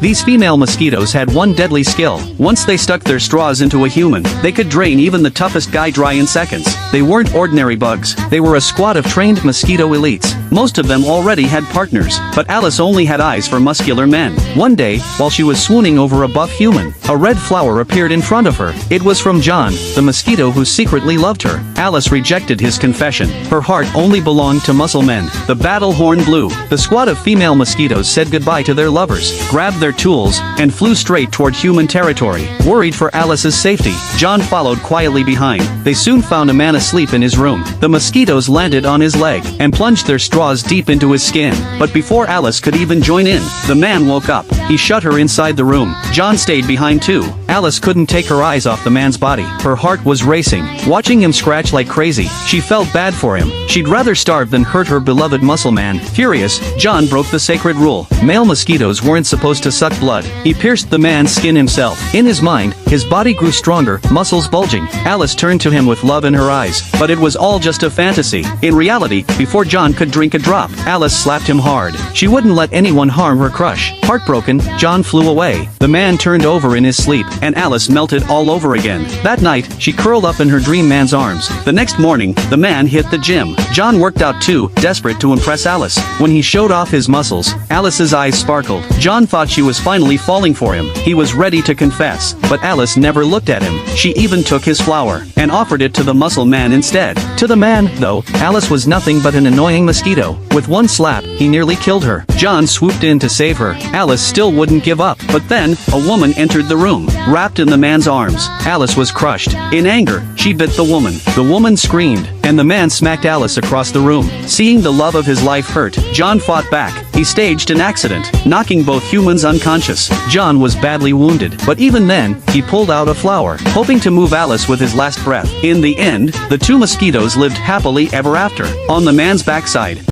These female mosquitoes had one deadly skill. Once they stuck their straws into a human, they could drain even the toughest guy dry in seconds. They weren't ordinary bugs. They were a squad of trained mosquito elites. Most of them already had partners, but Alice only had eyes for muscular men. One day, while she was swooning over a buff human, a red flower appeared in front of her. It was from John, the mosquito who secretly loved her. Alice rejected his confession. Her heart only belonged to muscle men. The battle horn blew. The squad of female mosquitoes said goodbye to their lovers, grabbed their tools, and flew straight toward human territory. Worried for Alice's safety, John followed quietly behind. They soon found a man asleep in his room. The mosquitoes landed on his leg and plunged their straws deep into his skin. But before Alice could even join in, the man woke up. He shut her inside the room. John stayed behind too. Alice couldn't take her eyes off the man's body. Her heart was racing. Watching him scratch like crazy, she felt bad for him. She'd rather starve than hurt her beloved muscle man. Furious, John broke the sacred rule. Male mosquitoes weren't supposed to suck blood. He pierced the man's skin himself. In his mind, his body grew stronger, muscles bulging. Alice turned to him with love in her eyes. But it was all just a fantasy. In reality, before John could drink a drop, Alice slapped him hard. She wouldn't let anyone harm her crush. Heartbroken, John flew away. The man turned over in his sleep, and Alice melted all over again. That night, she curled up in her dream man's arms. The next morning, the man hit the gym. John worked out too, desperate to impress Alice. When he showed off his muscles, Alice's eyes sparkled. John thought she was finally falling for him. He was ready to confess, but Alice never looked at him. She even took his flower and offered it to the muscle man instead. To the man, though, Alice was nothing but an annoying mosquito. With one slap, he nearly killed her. John swooped in to save her. Alice still wouldn't give up. But then, a woman entered the room, wrapped in the man's arms. Alice was crushed. In anger, she bit the woman. The woman screamed, and the man smacked Alice across the room. Seeing the love of his life hurt, John fought back. He staged an accident, knocking both humans unconscious. John was badly wounded, but even then, he pulled out a flower, hoping to move Alice with his last breath. In the end, the two mosquitoes lived happily ever after. On the man's backside,